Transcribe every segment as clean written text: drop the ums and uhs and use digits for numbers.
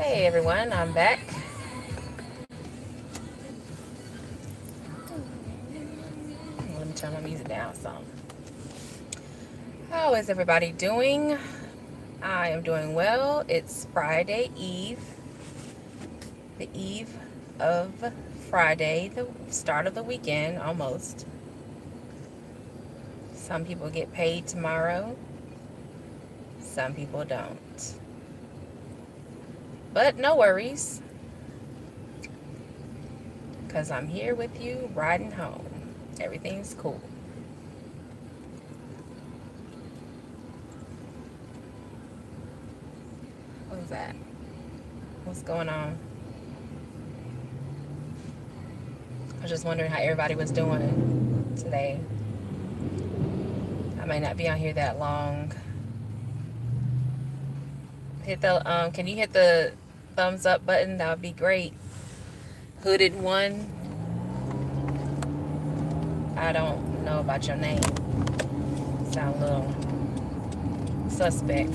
Hey everyone, I'm back. Let me turn my music down some. How is everybody doing? I am doing well. It's Friday Eve, the eve of Friday, the start of the weekend almost. Some people get paid tomorrow, some people don't. But no worries, because I'm here with you riding home. Everything's cool. What was that? What's going on? I was just wondering how everybody was doing today. I may not be on here that long. Can you hit the thumbs up button? That would be great. Hooded one. I don't know about your name. Sound a little suspect.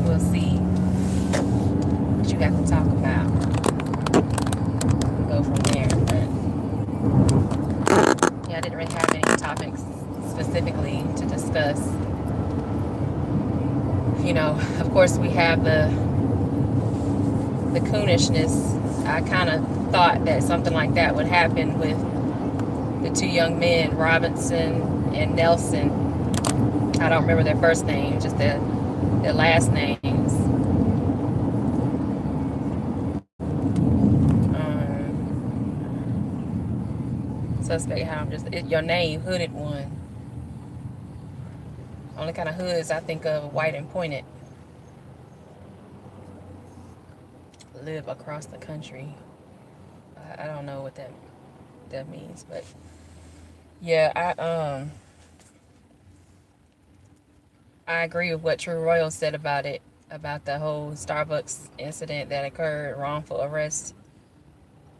We'll see what you got to talk about. We'll go from there. But yeah, I didn't really have any topics specifically to discuss. You know, of course we have the coonishness. I kind of thought that something like that would happen with the two young men, Robinson and Nelson. I don't remember their first names, just their last names. Suspect how I'm just your name, hooded one. Only kind of hoods I think of, white and pointed. Live across the country. I don't know what that means, but yeah, I agree with what True Royal said about it, about the whole Starbucks incident that occurred, wrongful arrest.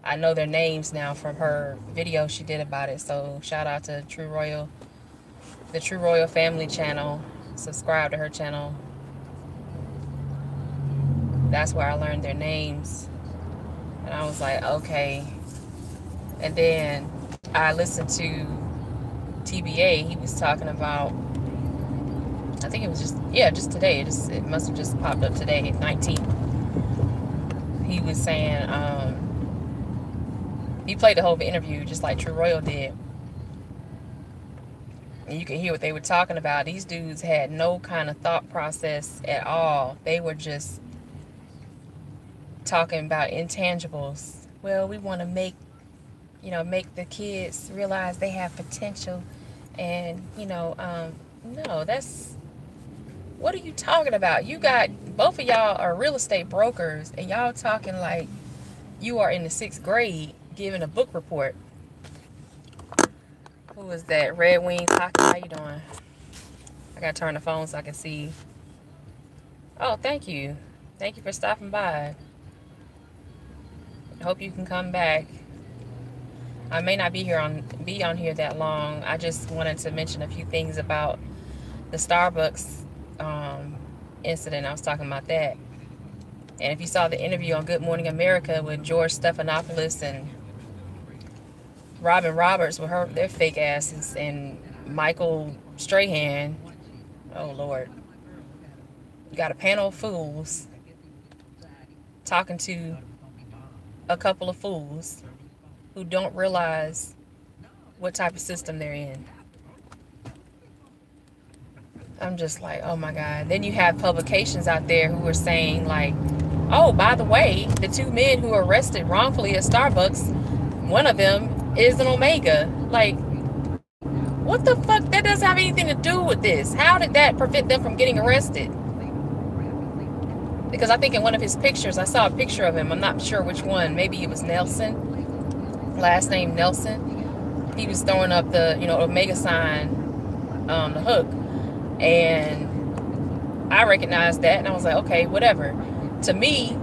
I know their names now from her video she did about it, so shout out to True Royal, the True Royal Family channel. Subscribe to her channel. That's where I learned their names, and I was like, okay. And then I listened to TBA. He was talking about, I think it was just today. It must have just popped up today, 19th. He was saying, he played the whole interview just like True Royal did. And you can hear what they were talking about. These dudes had no kind of thought process at all. They were just talking about intangibles. Well, we want to make the kids realize they have potential. And, no, what are you talking about? Both of y'all are real estate brokers, and y'all talking like you are in the 6th grade giving a book report. Who is that? Red Wings Hockey, how you doing? I gotta turn the phone so I can see. Oh, thank you. Thank you for stopping by. Hope you can come back. I may not be on here that long. I just wanted to mention a few things about the Starbucks incident. I was talking about that. And if you saw the interview on Good Morning America with George Stephanopoulos and Robin Roberts with their fake asses, and Michael Strahan, oh Lord, you got a panel of fools talking to a couple of fools who don't realize what type of system they're in. I'm just like, oh my God. Then you have publications out there who are saying like, oh, by the way, the two men who were arrested wrongfully at Starbucks, one of them is an Omega. Like, what the fuck? That doesn't have anything to do with this. How did that prevent them from getting arrested? Because I think in one of his pictures, I saw a picture of him. I'm not sure which one. Maybe it was Nelson, last name Nelson. He was throwing up the, Omega sign, the hook. And I recognized that, and I was like, okay, whatever. To me,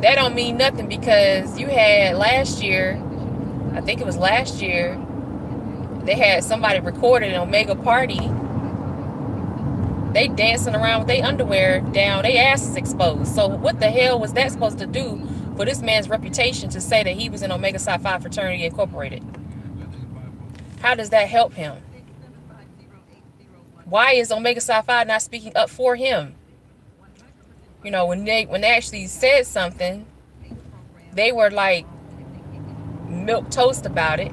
that don't mean nothing, because you had last year, I think it was last year, they had somebody recorded an Omega party they dancing around with their underwear down, their asses exposed. So what the hell was that supposed to do for this man's reputation to say that he was in Omega Psi Phi Fraternity Incorporated? How does that help him? Why is Omega Psi Phi not speaking up for him? You know, when they actually said something, they were like milk toast about it.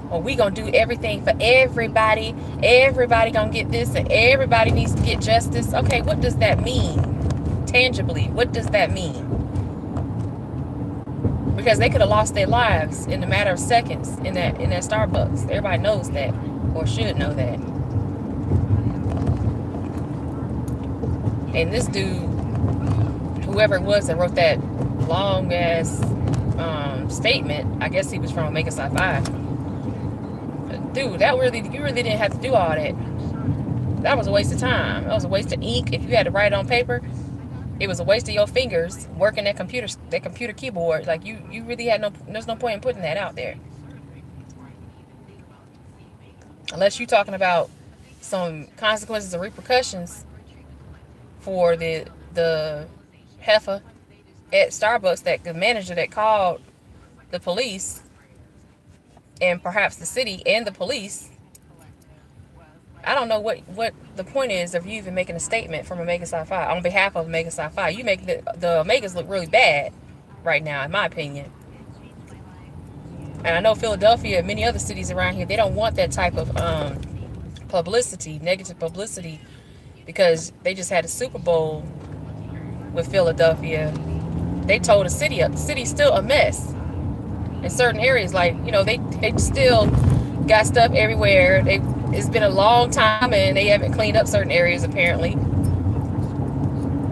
Well, we gonna do everything for everybody. Everybody gonna get this, and everybody needs to get justice. Okay, what does that mean? Tangibly, what does that mean? Because they could have lost their lives in a matter of seconds in that Starbucks. Everybody knows that, or should know that. And this dude, whoever it was that wrote that long ass statement, I guess he was from Omega Psi Phi. Dude, you really didn't have to do all that. That was a waste of time. That was a waste of ink. If you had to write it on paper, it was a waste of your fingers working that computer keyboard. Like you really had there's no point in putting that out there. Unless you're talking about some consequences or repercussions for the heifer at Starbucks, that the manager that called the police, and perhaps the city and the police. I don't know what the point is of you even making a statement from Omega Psi Phi on behalf of Omega Psi Phi. You make the Omegas look really bad right now, in my opinion. And I know Philadelphia and many other cities around here, they don't want that type of publicity, negative publicity, because they just had a Super Bowl with Philadelphia. They told the city up. The city's still a mess in certain areas. Like, you know, they still got stuff everywhere. It's been a long time and they haven't cleaned up certain areas apparently.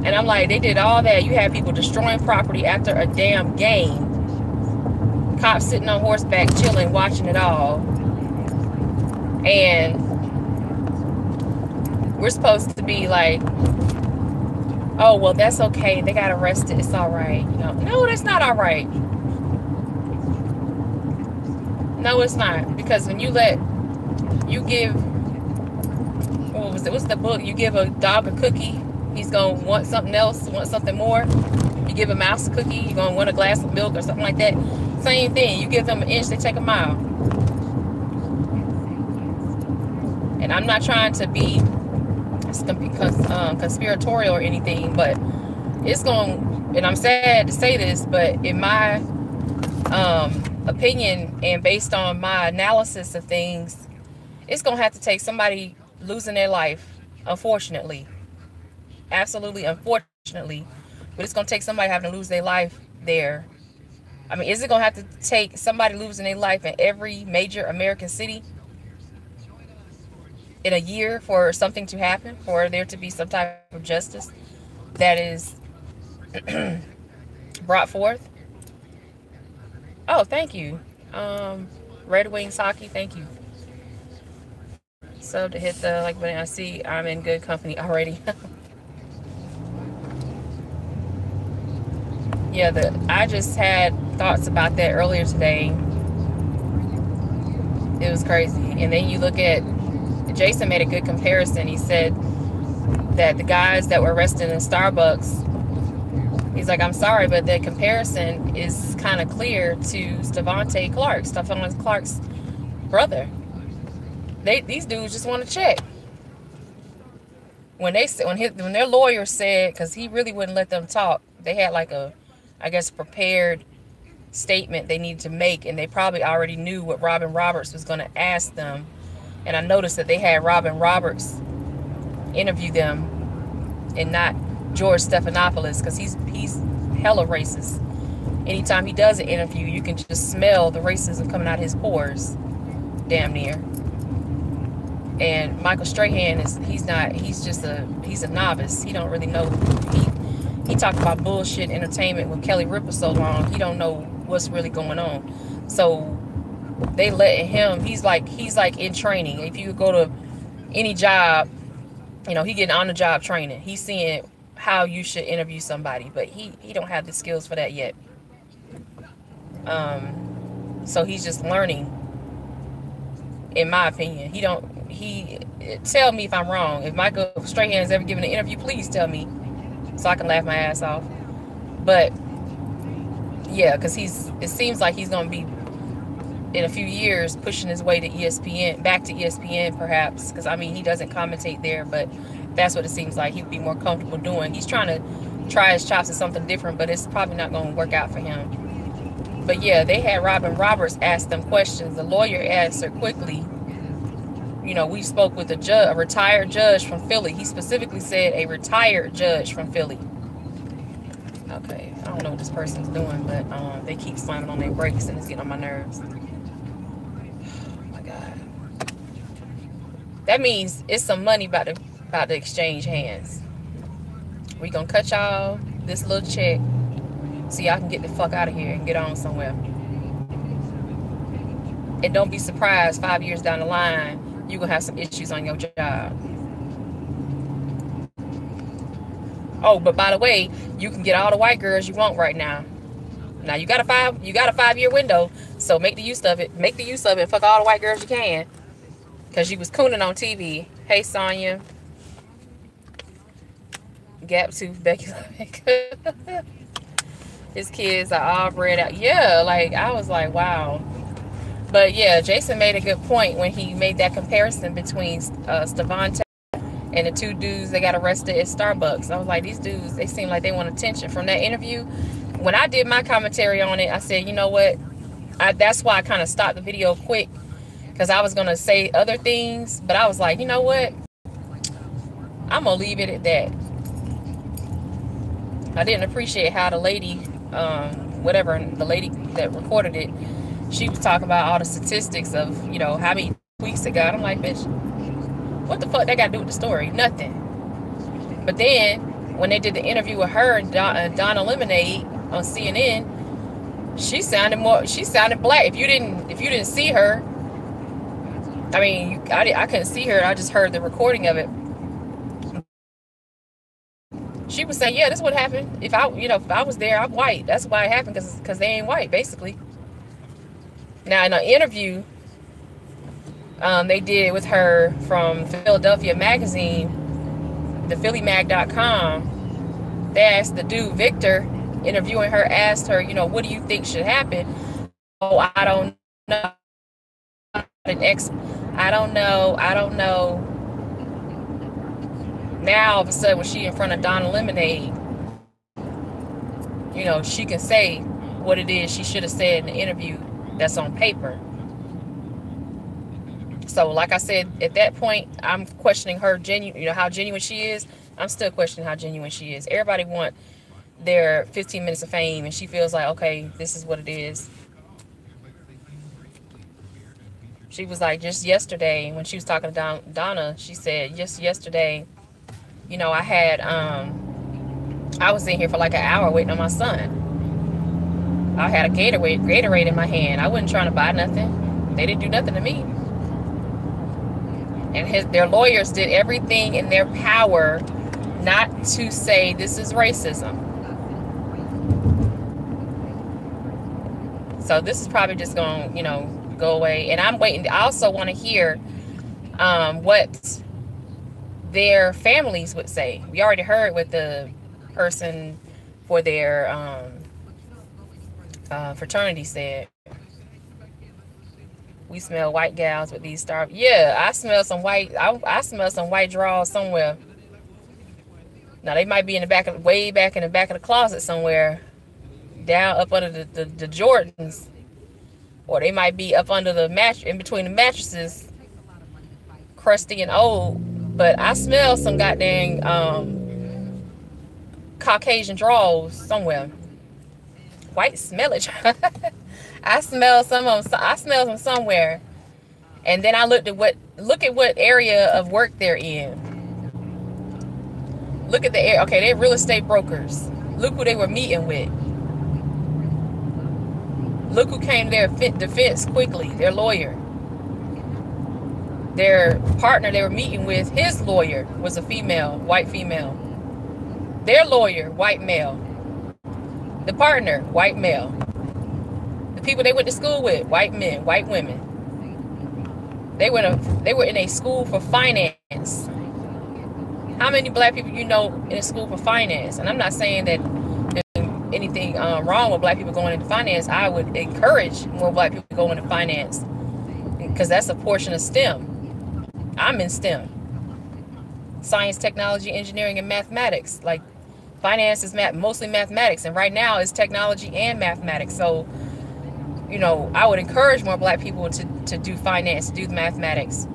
And I'm like, they did all that. You had people destroying property after a damn game. Cops sitting on horseback, chilling, watching it all. And we're supposed to be like, oh, well, that's okay. They got arrested. It's all right. You know, no, that's not all right. No, it's not. Because when you give, what was it? What's the book? You give a dog a cookie, he's going to want something else, want something more. You give a mouse a cookie, you're going to want a glass of milk or something like that. Same thing. You give them an inch, they take a mile. And I'm not trying to be conspiratorial or anything, but it's going, and I'm sad to say this, but in my opinion and based on my analysis of things, it's going to have to take somebody losing their life, unfortunately. Absolutely, unfortunately. But it's going to take somebody having to lose their life there. I mean, is it going to have to take somebody losing their life in every major American city in a year for something to happen, for there to be some type of justice that is brought forth? Oh, thank you. Red Wings Hockey, thank you. So to hit the like button, I see I'm in good company already. Yeah, I just had thoughts about that earlier today. It was crazy. And then you look at, Jason made a good comparison. He said that the guys that were arrested in Starbucks, he's like, I'm sorry, but the comparison is kind of clear to Stephon Clark's brother. These dudes just want to check. When their lawyer said, because he really wouldn't let them talk, they had like a, I guess, prepared statement they needed to make, and they probably already knew what Robin Roberts was going to ask them. And I noticed that they had Robin Roberts interview them and not George Stephanopoulos, because he's hella racist. Anytime he does an interview, you can just smell the racism coming out of his pores, damn near. And Michael Strahan he's a novice. He don't really know. He talked about bullshit entertainment with Kelly Ripa so long, he don't know what's really going on. So they let him, he's like in training. If you go to any job, you know, he getting on the job training. He's seeing how you should interview somebody, but he don't have the skills for that yet. So he's just learning, in my opinion. tell me if I'm wrong. If Michael Strahan's ever given an interview, please tell me so I can laugh my ass off. But yeah, because it seems like he's going to be in a few years pushing his way to ESPN, back to ESPN perhaps, because I mean he doesn't commentate there, but that's what it seems like he'd be more comfortable doing. He's trying to try his chops at something different, but it's probably not going to work out for him. But yeah, they had Robin Roberts ask them questions. The lawyer answered quickly. You know, we spoke with a retired judge from Philly. He specifically said a retired judge from Philly. Okay, I don't know what this person's doing, but they keep slamming on their brakes and it's getting on my nerves. Oh my God. That means it's some money about to exchange hands. We gonna cut y'all this little check so y'all can get the fuck out of here and get on somewhere. And don't be surprised 5 years down the line you're gonna have some issues on your job. Oh, but by the way, you can get all the white girls you want right now. Now you got a 5-year window, so make the use of it. Make the use of it. Fuck all the white girls you can, cause you was cooning on TV. Hey Sonya, Gap Tooth, Becky. His kids are all bred out. Yeah, like I was like, wow. But yeah, Jason made a good point when he made that comparison between Stavante and the two dudes that got arrested at Starbucks. I was like, these dudes, they seem like they want attention. From that interview, when I did my commentary on it, I said, you know what? That's why I kind of stopped the video quick, because I was going to say other things. But I was like, you know what? I'm going to leave it at that. I didn't appreciate how the lady, the lady that recorded it, she was talking about all the statistics of, you know, how many tweets it got. I'm like, bitch, what the fuck that got to do with the story? Nothing. But then when they did the interview with her and Donna Lemonade on CNN, she sounded black. If you didn't see her, I mean, I couldn't see her. I just heard the recording of it. She was saying, yeah, this is what happened. If I was there, I'm white. That's why it happened, because they ain't white, basically. Now, in an interview they did with her from Philadelphia Magazine, the PhillyMag.com, they asked the dude, Victor, interviewing her, asked her, you know, what do you think should happen? Oh, I don't know. I don't know. Now, all of a sudden, when she in front of Donna Lemonade, you know, she can say what it is she should have said in the interview that's on paper. So, like I said, at that point, I'm questioning her how genuine she is. I'm still questioning how genuine she is. Everybody want their 15 minutes of fame, and she feels like, okay, this is what it is. She was like, just yesterday, when she was talking to Donna, she said, just yesterday, you know, I was in here for like an hour waiting on my son. I had a Gatorade in my hand. I wasn't trying to buy nothing. They didn't do nothing to me. And their lawyers did everything in their power not to say this is racism. So this is probably just going to, you know, go away. And I'm waiting. I also want to hear what their families would say. We already heard what the person for their fraternity said. We smell white gals with these stars. Yeah, I smell some white. I smell some white drawers somewhere. Now they might be in the back way back in the back of the closet somewhere, down up under the Jordans, or they might be up under the in between the mattresses, crusty and old. But I smell some goddamn Caucasian drawers somewhere. White smell it. I smell some of them. I smell them somewhere. And then I look at what area of work they're in. Look at the area. Okay, they're real estate brokers. Look who they were meeting with. Look who came to their defense quickly. Their lawyer. Their partner they were meeting with, his lawyer was a female, white female. Their lawyer, white male. The partner, white male. The people they went to school with, white men, white women. they were in a school for finance. How many black people you know in a school for finance? And I'm not saying that there's anything wrong with black people going into finance. I would encourage more black people going into finance because that's a portion of STEM. I'm in STEM. Science, technology, engineering, and mathematics. Like finance is mostly mathematics, and right now it's technology and mathematics. So, you know, I would encourage more black people to do finance, to do mathematics,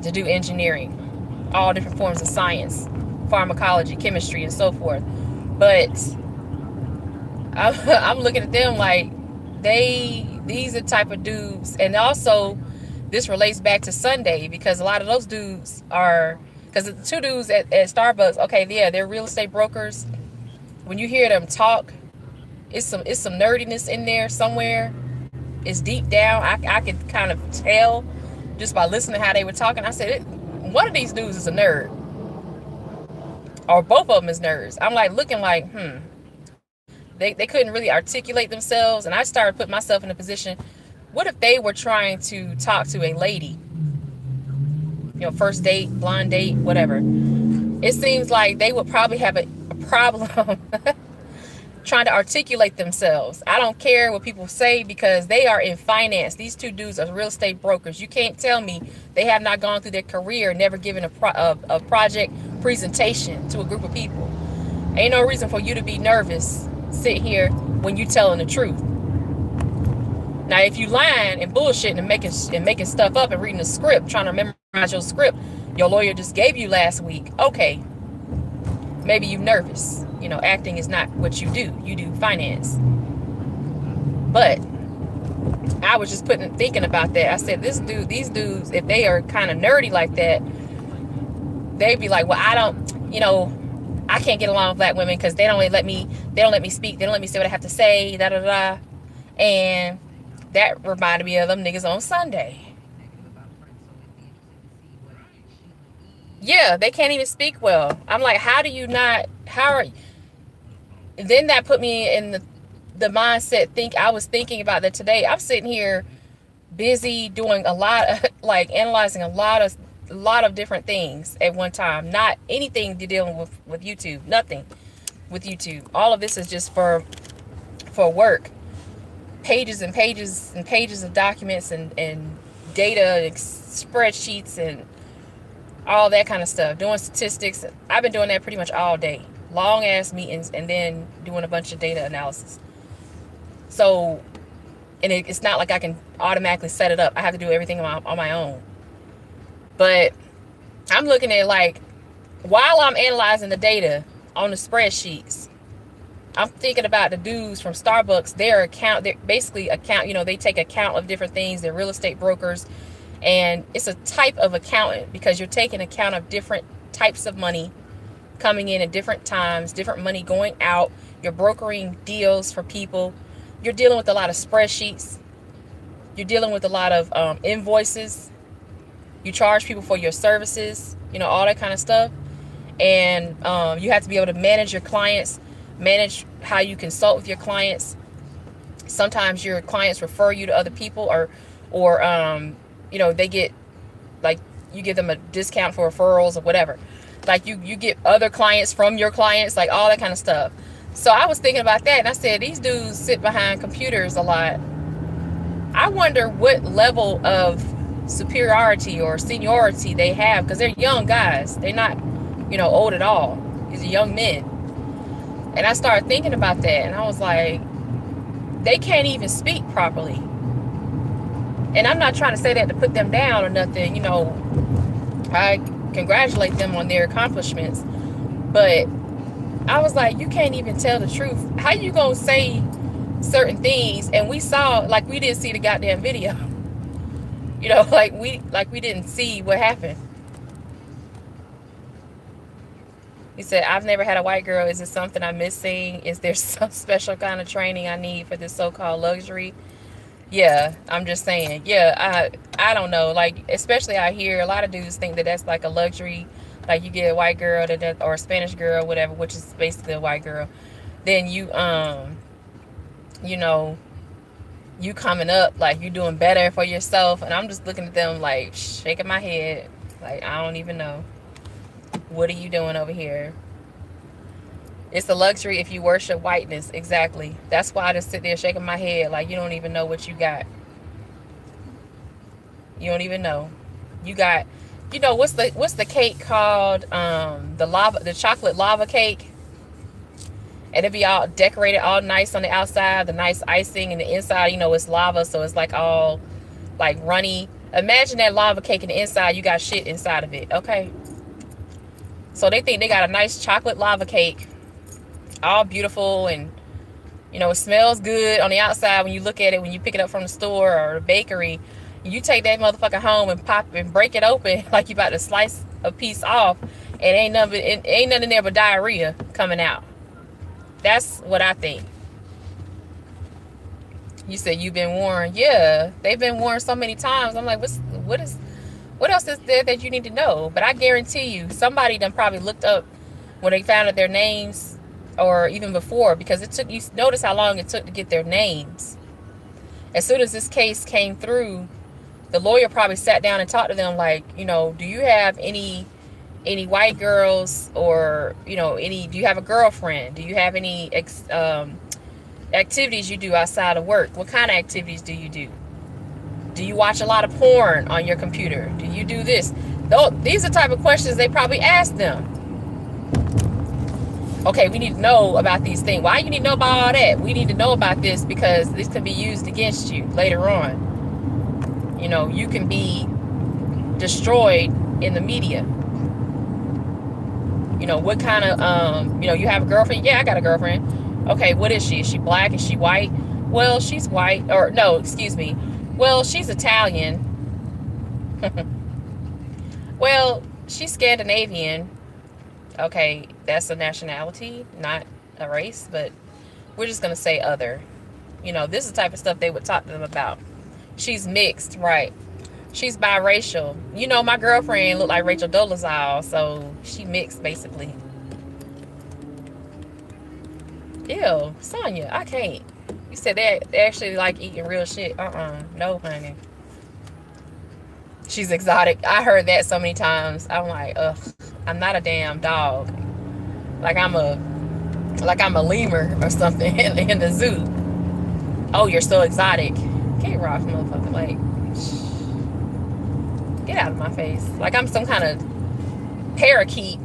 to do engineering, all different forms of science, pharmacology, chemistry, and so forth. But I'm looking at them like these are the type of dudes. And also this relates back to Sunday, because a lot of those dudes are, because the two dudes at Starbucks, okay, yeah, they're real estate brokers. When you hear them talk, it's some nerdiness in there somewhere. It's deep down. I could kind of tell just by listening to how they were talking. I said, one of these dudes is a nerd, or both of them is nerds. I'm like looking like, they couldn't really articulate themselves. And I started putting myself in a position, what if they were trying to talk to a lady, you know, first date, blind date, whatever. It seems like they would probably have a problem trying to articulate themselves. I don't care what people say, because they are in finance. These two dudes are real estate brokers. You can't tell me they have not gone through their career, never given a project presentation to a group of people. Ain't no reason for you to be nervous sitting here when you telling the truth. Now, if you lying and bullshitting and making stuff up and reading a script, trying to memorize your script your lawyer just gave you last week, okay, maybe you're nervous. You know, acting is not what you do. You do finance. But I was just thinking about that. I said, these dudes, if they are kind of nerdy like that, they'd be like, well, I can't get along with black women because they don't let me speak. They don't let me say what I have to say, da da da. And that reminded me of them niggas on Sunday. Yeah, they can't even speak well. I'm like, then that put me in the mindset, I was thinking about that today. I'm sitting here busy doing a lot of, like, analyzing a lot of different things at one time. Not anything dealing with YouTube. Nothing with YouTube. All of this is just for work. Pages and pages and pages of documents and data and spreadsheets and all that kind of stuff. Doing statistics. I've been doing that pretty much all day. Long ass meetings, and then doing a bunch of data analysis. So, and it's not like I can automatically set it up. I have to do everything on my own. But I'm looking at, like, while I'm analyzing the data on the spreadsheets, I'm thinking about the dudes from Starbucks. They're basically they take account of different things. They're real estate brokers. And it's a type of accountant, because you're taking account of different types of money coming in at different times, different money going out. You're brokering deals for people. You're dealing with a lot of spreadsheets. You're dealing with a lot of invoices. You charge people for your services, all that kind of stuff. And you have to be able to manage your clients, manage how you consult with your clients. Sometimes your clients refer you to other people, or they get, like, you give them a discount for referrals or whatever. Like, you get other clients from your clients, like all that kind of stuff. So I was thinking about that, and I said, these dudes sit behind computers a lot. I wonder what level of superiority or seniority they have, because they're young guys. They're not, old at all. These are young men. And I started thinking about that, and I was like, they can't even speak properly. And I'm not trying to say that to put them down or nothing. I congratulate them on their accomplishments. But I was like, you can't even tell the truth. How you gonna say certain things? And we didn't see the goddamn video. We didn't see what happened. He said, I've never had a white girl. Is it something I'm missing? Is there some special kind of training I need for this so-called luxury? Yeah, I'm just saying. Yeah, I don't know. Like, especially out here, a lot of dudes think that that's like a luxury. Like, you get a white girl or a Spanish girl or whatever, which is basically a white girl. Then you You coming up like you doing better for yourself, and I'm just looking at them like shaking my head like I don't even know. What are you doing over here? It's a luxury if you worship whiteness. Exactly. That's why I just sit there shaking my head like you don't even know what you got. You don't even know. You got, you know, what's the cake called? The chocolate lava cake. And it'd be all decorated all nice on the outside, the nice icing, and the inside, you know, it's lava, so it's like all like runny. Imagine that lava cake in the inside, you got shit inside of it, okay? So they think they got a nice chocolate lava cake, all beautiful, and you know, it smells good on the outside when you look at it, when you pick it up from the store or the bakery. You take that motherfucker home and pop and break it open like you about to slice a piece off, and ain't nothing in there but diarrhea coming out. That's what I think. You said you've been warned. Yeah, they've been warned so many times. I'm like, what else is there that you need to know? But I guarantee you, somebody done probably looked up when they found out their names, or even before, because it took, you notice how long it took to get their names. As soon as this case came through, the lawyer probably sat down and talked to them like, you know, do you have any white girls, or, you know, do you have a girlfriend? Do you have any activities you do outside of work? What kind of activities do you do? Do you watch a lot of porn on your computer? Do you do this? These are the type of questions they probably ask them. Okay, we need to know about these things. Why you need to know about all that? We need to know about this because this could be used against you later on. You know, you can be destroyed in the media. You know, what kind of, you know, you have a girlfriend? Yeah, I got a girlfriend. Okay, what is she? Is she black? Is she white? Well, she's white. Or, no, excuse me. Well, she's Italian. Well, she's Scandinavian. Okay, that's a nationality, not a race, but we're just going to say other. You know, this is the type of stuff they would talk to them about. She's mixed, right? She's biracial. You know, my girlfriend looked like Rachel Dolezal, so she mixed, basically. Ew, Sonya, I can't. You said they actually like eating real shit. No, honey. She's exotic. I heard that so many times. I'm like, ugh, I'm not a damn dog. Like I'm a lemur or something in the zoo. Oh, you're so exotic. Can't rock, motherfucker. Like, get out of my face. Like I'm some kind of parakeet,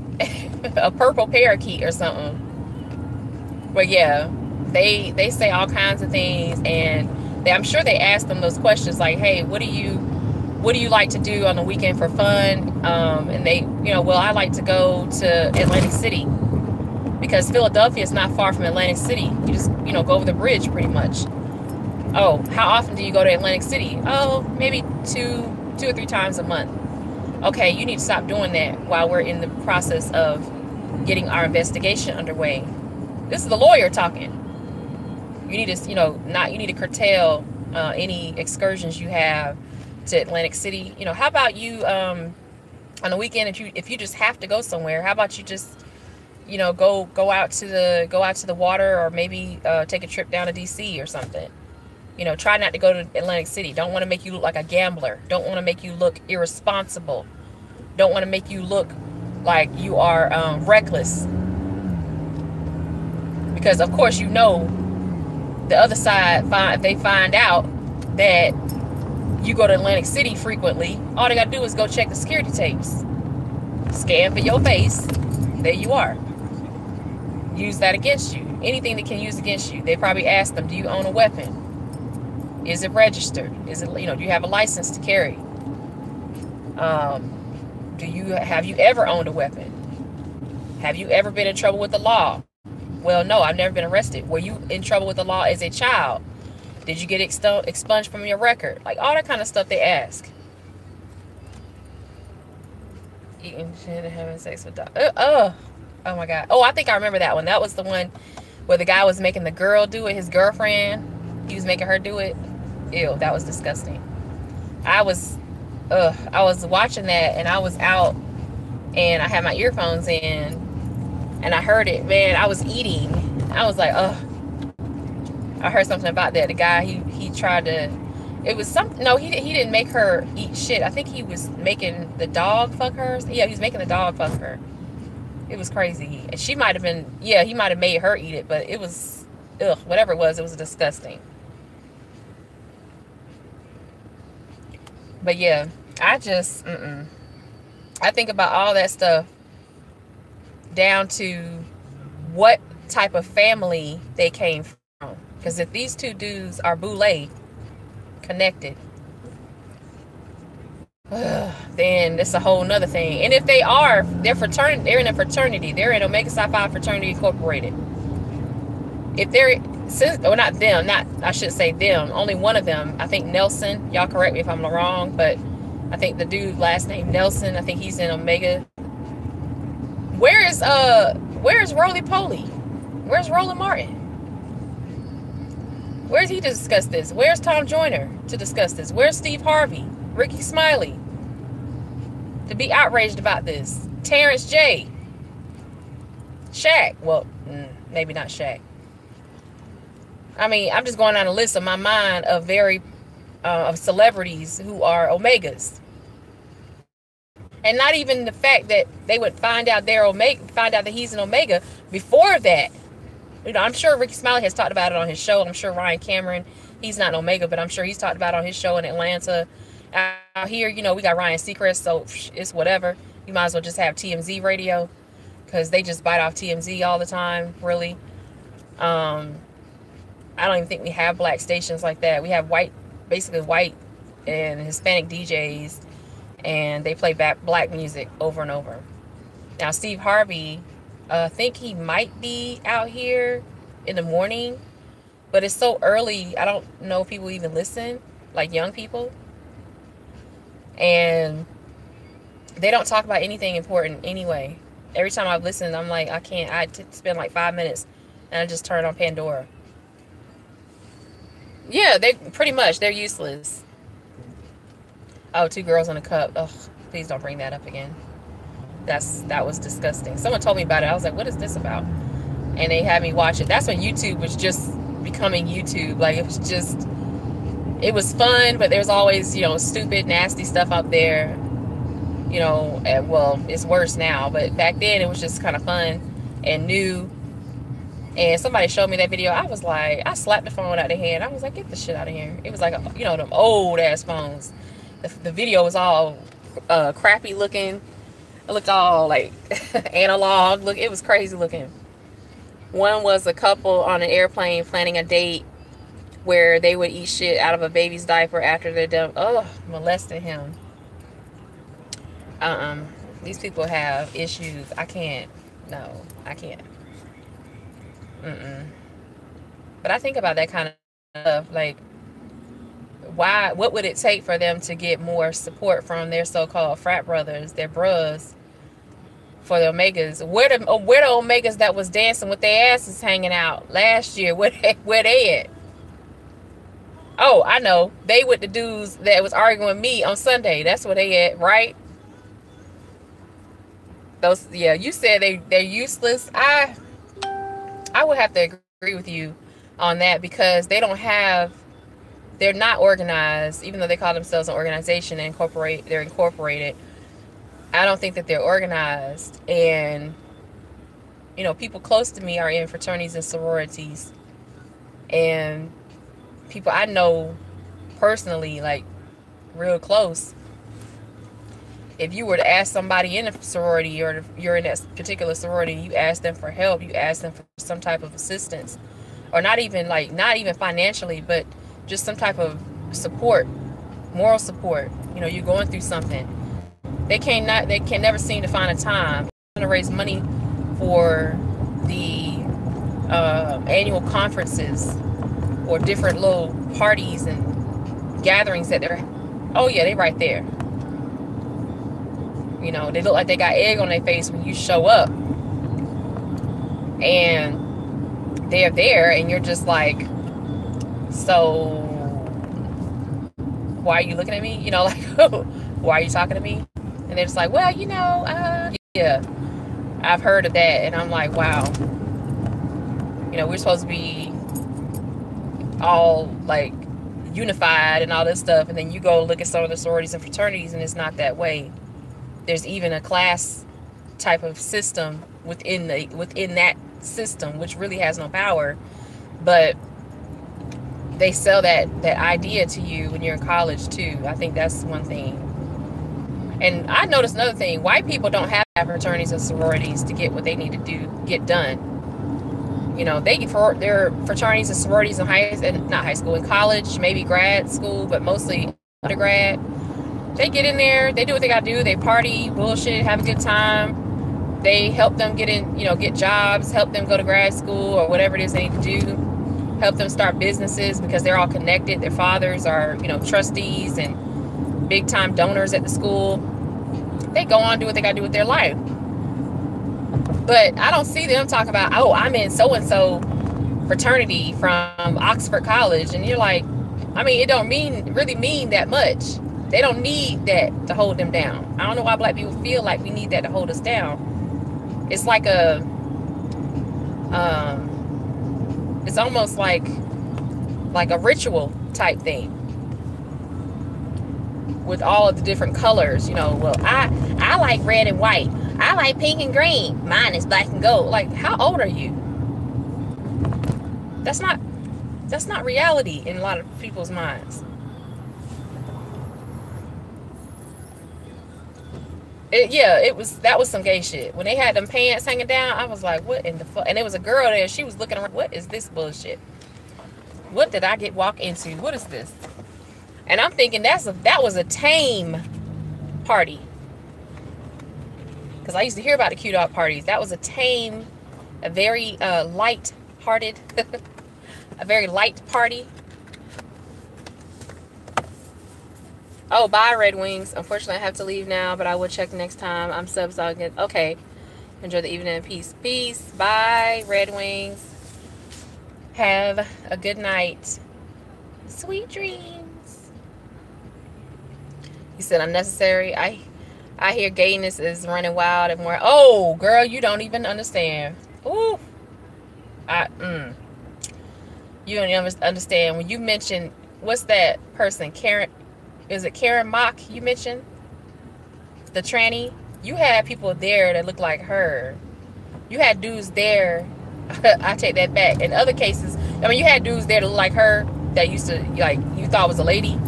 a purple parakeet or something. But yeah, they say all kinds of things, and I'm sure they ask them those questions like, hey, what do you like to do on the weekend for fun? And they, you know, well, I like to go to Atlantic City because Philadelphia is not far from Atlantic City. You just, you know, go over the bridge pretty much. Oh, how often do you go to Atlantic City? Oh, maybe two or three times a month. Okay, you need to stop doing that while we're in the process of getting our investigation underway. This is the lawyer talking. You need to, you know, you need to curtail any excursions you have to Atlantic City. You know, how about you on the weekend, if you just have to go somewhere, how about you just, you know, go out to the water, or maybe take a trip down to DC or something. You know, try not to go to Atlantic City. Don't want to make you look like a gambler. Don't want to make you look irresponsible. Don't want to make you look like you are reckless. Because of course, you know, the other side, if they find out that you go to Atlantic City frequently, all they got to do is go check the security tapes. Scan for your face. There you are. Use that against you. Anything that can use against you. They probably ask them, do you own a weapon? Is it registered? Is it, you know, do you have a license to carry? Have you ever owned a weapon? Have you ever been in trouble with the law? Well, no, I've never been arrested. Were you in trouble with the law as a child? Did you get expunged from your record? Like all that kind of stuff they ask. Eating shit and having sex with dogs. Oh my God. Oh, I think I remember that one. That was the one where the guy was making the girl do it, his girlfriend. He was making her do it. Ew, that was disgusting. I was watching that, and I was out, and I had my earphones in, and I heard it. Man, I was eating. I was like, ugh. I heard something about that. The guy, he tried to, it was something, no, he didn't make her eat shit. I think he was making the dog fuck her. Yeah, he was making the dog fuck her. It was crazy. And she might have been, yeah, he might have made her eat it, but it was, ugh, whatever it was disgusting. But yeah, I just, I think about all that stuff down to what type of family they came from. Because if these two dudes are boule connected, then it's a whole nother thing. And if they are, they're fraternity, they're in a fraternity. They're in Omega Psi Phi Fraternity Incorporated. If they're, or not them, not, I should say them, only one of them, I think Nelson, y'all correct me if I'm wrong, but I think the dude last name Nelson, I think he's in Omega. Where's Roly Poly? Where's Roland Martin? Where's he to discuss this? Where's Tom Joyner to discuss this? Where's Steve Harvey? Ricky Smiley? To be outraged about this. Terrence J. Shaq. Well, maybe not Shaq. I mean, I'm just going down a list of my mind of of celebrities who are Omegas. And not even the fact that they would find out that he's an Omega before that. You know, I'm sure Ricky Smiley has talked about it on his show. I'm sure Ryan Cameron, he's not an Omega, but I'm sure he's talked about it on his show in Atlanta. Out here, you know, we got Ryan Seacrest, so it's whatever. You might as well just have TMZ radio because they just bite off TMZ all the time, really. I don't even think we have black stations like that. We have basically white and Hispanic DJs, and they play black music over and over. Now, Steve Harvey, I think he might be out here in the morning, but it's so early, I don't know if people even listen, like young people. And they don't talk about anything important anyway. Every time I've listened, I'm like, I spend like 5 minutes and I just turn on Pandora. Yeah, they're useless. Oh, 2 girls in a cup. Ugh, please don't bring that up again. That was disgusting. Someone told me about it. I was like, what is this about? And they had me watch it. That's when YouTube was just becoming YouTube. Like, it was fun, but there's always, you know, stupid, nasty stuff out there. You know, well, it's worse now, but back then it was just kind of fun and new. And somebody showed me that video. I was like, I slapped the phone out of their hand. I was like, get the shit out of here. It was like, you know, them old ass phones. The video was all crappy looking. It looked all like analog. Look, it was crazy looking. One was a couple on an airplane planning a date where they would eat shit out of a baby's diaper after they're done. Oh, molesting him. These people have issues. I can't. No, I can't. But I think about that kind of stuff. Like, what would it take for them to get more support from their so-called frat brothers, their bros, for the Omegas? Where the Omegas that was dancing with their asses hanging out last year? Where they at? Oh, I know. They with the dudes that was arguing with me on Sunday. That's where they at, right? Those, yeah, you said they're useless. I would have to agree with you on that because they're not organized, even though they call themselves an organization and they're incorporated. I don't think that they're organized. And, you know, people close to me are in fraternities and sororities. And people I know personally, like real close, if you were to ask somebody in a sorority or you're in that particular sorority, you ask them for help, you ask them for some type of assistance, or not even financially, but just some type of support, moral support. You know, you're going through something. They can never seem to find a time to raise money for the annual conferences or different little parties and gatherings that they're. Oh yeah, they right there. You know, they look like they got egg on their face when you show up. And they're there and you're just like, so why are you looking at me? You know, like, why are you talking to me? And they're just like, well, you know, yeah, I've heard of that. And I'm like, wow. You know, we're supposed to be all like unified and all this stuff, and then you go look at some of the sororities and fraternities, and it's not that way. There's even a class type of system within that system, which really has no power, but they sell that idea to you when you're in college too. I think that's one thing. And I noticed another thing: white people don't have fraternities and sororities to get what they need to get done. You know, they get for their fraternities and sororities in college, maybe grad school, but mostly undergrad. They get in there, they do what they gotta do, they party, bullshit, have a good time. They help them get jobs, help them go to grad school or whatever it is they need to do, help them start businesses because they're all connected. Their fathers are, trustees and big time donors at the school. They go on, do what they gotta do with their life. But I don't see them talk about, oh, I'm in so-and-so fraternity from Oxford College. And you're like, I mean, it don't really mean that much. They don't need that to hold them down. I don't know why black people feel like we need that to hold us down. It's like it's almost like a ritual type thing with all of the different colors. Well, I like red and white. I like pink and green. Mine is black and gold. Like, how old are you? That's not reality in a lot of people's minds. That was some gay shit. When they had them pants hanging down, I was like, what in the fuck? And there was a girl there. She was looking around. What is this bullshit? What did I walk into? What is this? And I'm thinking that was a tame party. Because I used to hear about the Q-Dog parties. That was a tame, a very light-hearted, a very light party. Oh, bye, Red Wings. Unfortunately, I have to leave now, but I will check next time. I'm subs again. Okay. Enjoy the evening in peace. Peace. Bye, Red Wings. Have a good night. Sweet dreams. You said unnecessary. I hear gayness is running wild and more. Oh, girl, you don't even understand. Ooh. You don't even understand. When you mentioned, what's that person? Karen, is it Karen Mock you mentioned? The tranny? You had people there that looked like her. You had dudes there. I take that back. In other cases, you had dudes there that looked like her that used to, you thought was a lady.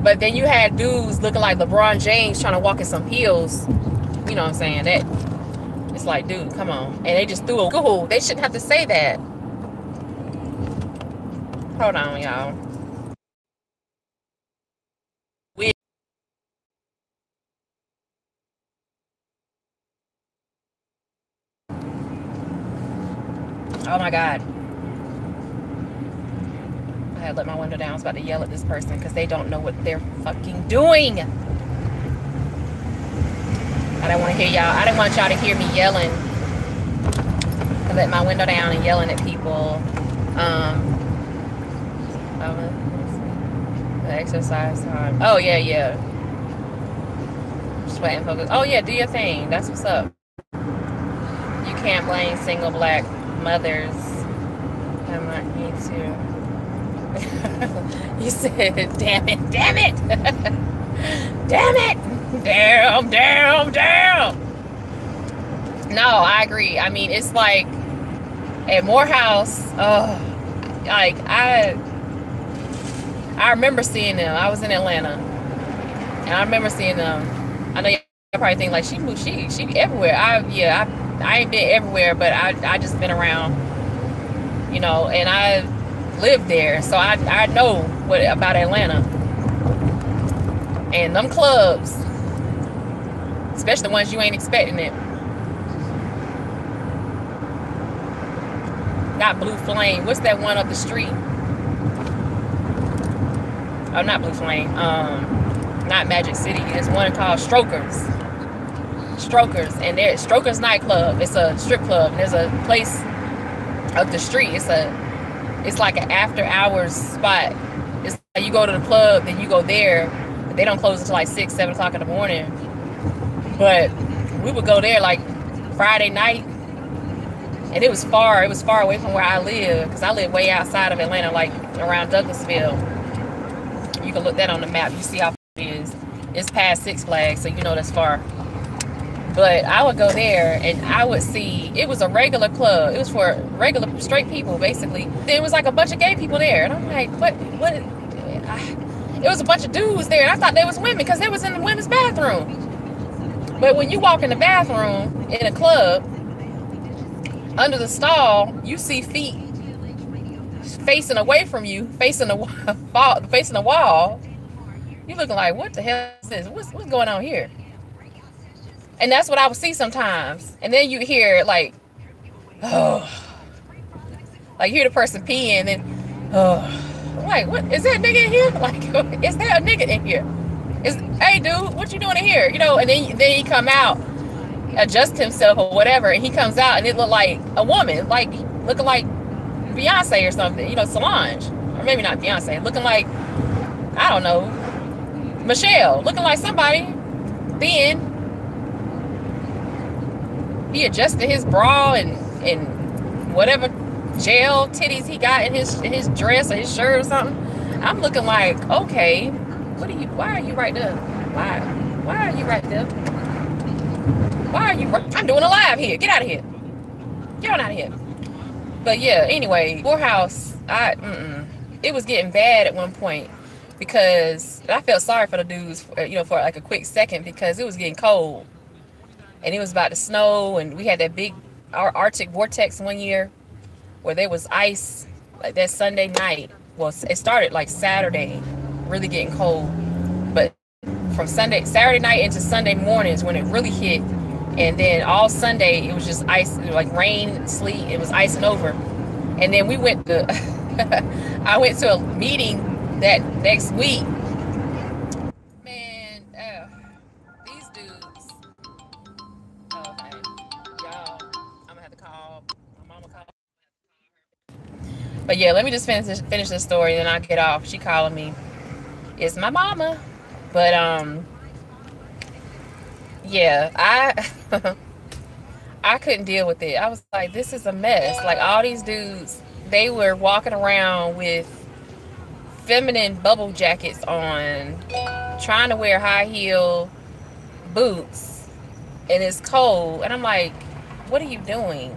But then you had dudes looking like LeBron James trying to walk in some heels. You know what I'm saying? That it's like, dude, come on. And they just threw a Google. They shouldn't have to say that. Hold on, y'all. Oh my God. I had let my window down. I was about to yell at this person because they don't know what they're fucking doing. I don't want to hear y'all. I didn't want y'all to hear me yelling. I let my window down and yelling at people. The exercise time. Oh, yeah. Just wait and focus. Oh, yeah, do your thing. That's what's up. You can't blame single black mothers. I might need to. You said, damn it. Damn it. Damn. No, I agree. I mean, it's like at Morehouse, I remember seeing them. I was in Atlanta, and I remember seeing them. I know y'all probably think like she everywhere. I ain't been everywhere, but I just been around, and I lived there, so I know what about Atlanta and them clubs, especially the ones you ain't expecting it. Not Blue Flame. What's that one up the street? Oh, not Blue Flame. Not Magic City. There's one called Strokers, and there's Strokers nightclub. It's a strip club. And there's a place up the street. It's like an after hours spot. It's like you go to the club, then you go there. But they don't close until like 6, 7 o'clock in the morning. But we would go there like Friday night, And it was far. It was far away from where I live, because I live way outside of Atlanta, like around Douglasville. You can look that on the map. You see how far it is. It's past Six Flags, so you know that's far. But I would go there and I would see, it was a regular club. It was for regular straight people, basically. There was like a bunch of gay people there. And I'm like, what? It was a bunch of dudes there. And I thought they was women because they was in the women's bathroom. But when you walk in the bathroom in a club, under the stall, you see feet facing away from you, facing the wall. You looking like, what the hell is this? What's going on here? And that's what I would see sometimes. And then you hear like, oh, like you hear the person peeing, and then, oh, like, what is that nigga in here? Like, is there a nigga in here? Hey dude, what you doing in here? You know, and then he come out, adjust himself or whatever, and he comes out and it looked like a woman, like looking like Beyonce or something, you know, Solange, or maybe not Beyonce, looking like, I don't know, Michelle, looking like somebody. Then he adjusted his bra and whatever gel titties he got in his dress or his shirt or something. I'm looking like, okay, why are you right there? Why are you right there? I'm doing a live here. Get out of here. Get on out of here. But yeah, anyway, Morehouse, it was getting bad at one point, because I felt sorry for the dudes, you know, for like a quick second, because it was getting cold. And it was about to snow, and we had that big Arctic vortex one year where there was ice like that Sunday night. Well, it started like Saturday, really getting cold. But from Saturday night into Sunday mornings when it really hit, and then all Sunday it was just ice, like rain, sleet, it was icing over. And then we went to, I went to a meeting that next week. But yeah, let me just finish this story, then I'll get off. She calling me. It's my mama. But yeah, I couldn't deal with it. I was like, this is a mess. Like, all these dudes, they were walking around with feminine bubble jackets on, trying to wear high heel boots, and it's cold. And I'm like, what are you doing?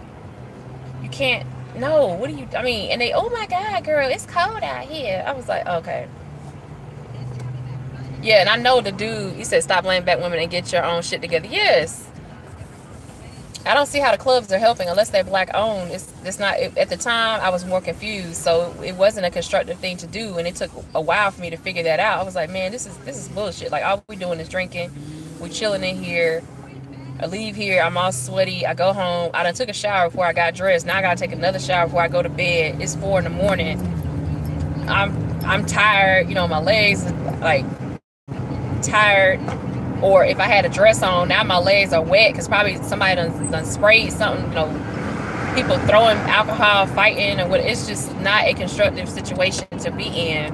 You can't. No, what do you, I mean, and they, oh my God, girl, it's cold out here. I was like, okay. Yeah, and I know the dude, he said, stop laying back women and get your own shit together. Yes. I don't see how the clubs are helping unless they're black owned. It's not, at the time, I was more confused. So it wasn't a constructive thing to do. And it took a while for me to figure that out. I was like, man, this is bullshit. Like, all we doing is drinking. We chilling in here. I leave here, I'm all sweaty. I go home. I done took a shower before I got dressed. Now I gotta take another shower before I go to bed. It's 4 a.m. I'm tired. You know, my legs like tired. Or if I had a dress on, now my legs are wet because probably somebody done sprayed something. You know, people throwing alcohol, fighting, or what. It's just not a constructive situation to be in.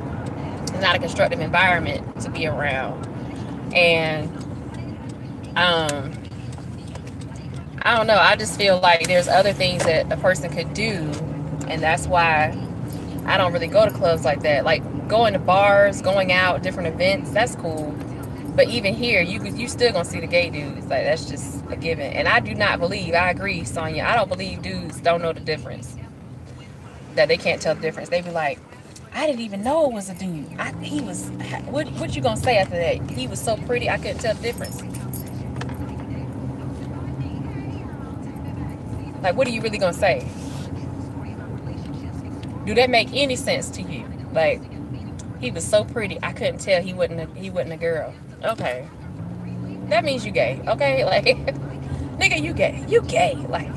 It's not a constructive environment to be around. And I don't know. I just feel like there's other things that a person could do, and that's why I don't really go to clubs like that. Like going to bars, going out, different events, that's cool. But even here, you still gonna see the gay dudes. Like, that's just a given. And I do not believe, I agree, Sonya, I don't believe dudes don't know the difference. That they can't tell the difference. They be like, I didn't even know it was a dude. He was, what you gonna say after that? He was so pretty, I couldn't tell the difference. Like, what are you really gonna say? Do that make any sense to you? Like, he was so pretty, I couldn't tell he wasn't a girl. Okay, that means you gay. Okay, like, nigga, you gay. You gay. Like,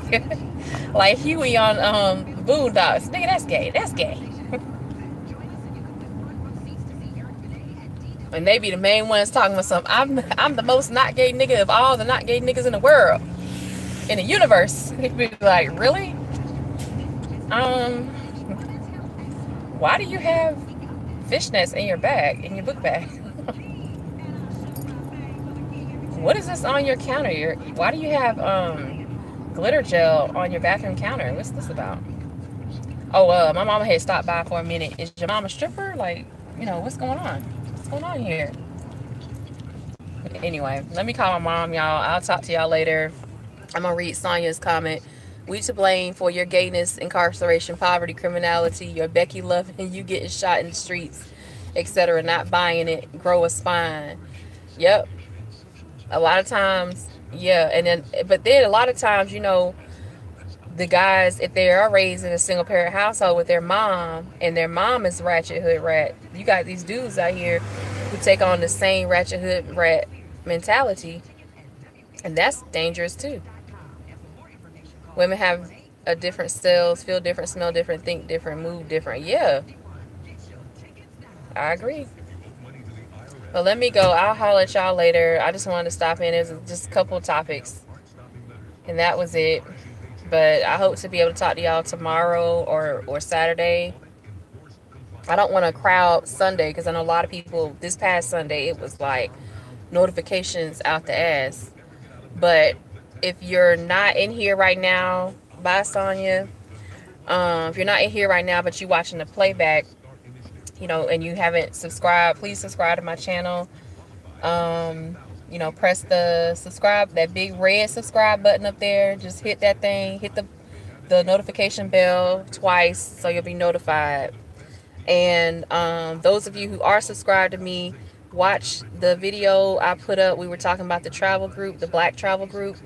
like Huey on Boondocks. Nigga, that's gay. That's gay. And they be the main ones talking about something. I'm the most not gay nigga of all the not gay niggas in the world. In the universe. He'd be like, really? Why do you have fishnets in your bag, in your book bag? What is this on your counter? Why do you have glitter gel on your bathroom counter. What's this about? Oh, my mama had stopped by for a minute. Is your mama a stripper? Like, what's going on? What's going on here? Anyway, let me call my mom, y'all. I'll talk to y'all later. I'm going to read Sonya's comment. We to blame for your gayness, incarceration, poverty, criminality, your Becky loving, you getting shot in the streets, etc. Not buying it. Grow a spine. Yep. A lot of times, yeah. But then a lot of times, the guys, if they are raised in a single parent household with their mom, and their mom is ratchet hood rat, you got these dudes out here who take on the same ratchet hood rat mentality, and that's dangerous too. Women have a different cells, feel different, smell different, think different, move different. Yeah, I agree. But let me go. I'll holler at y'all later. I just wanted to stop in. There's just a couple of topics, and that was it. But I hope to be able to talk to y'all tomorrow or Saturday. I don't want to crowd Sunday because I know a lot of people, this past Sunday, it was like notifications out the ass. But if you're not in here right now, bye, Sonya. If you're not in here right now, but you're watching the playback, and you haven't subscribed, please subscribe to my channel. Press the subscribe, that big red subscribe button up there. Just hit that thing, hit the notification bell twice so you'll be notified. And those of you who are subscribed to me, watch the video I put up. We were talking about the travel group, the Black Travel Group.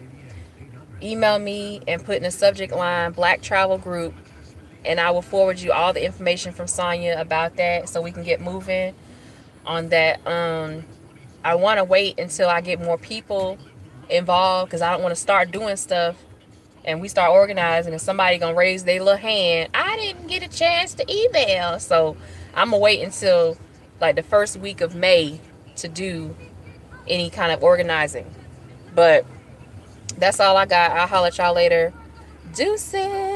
Email me and put in the subject line Black Travel Group, and I will forward you all the information from Sonya about that so we can get moving on that. I want to wait until I get more people involved because I don't want to start doing stuff and we start organizing and somebody gonna raise their little hand. I didn't get a chance to email. So I'm gonna wait until like the first week of May to do any kind of organizing. But that's all I got. I'll holler at y'all later. Deuces.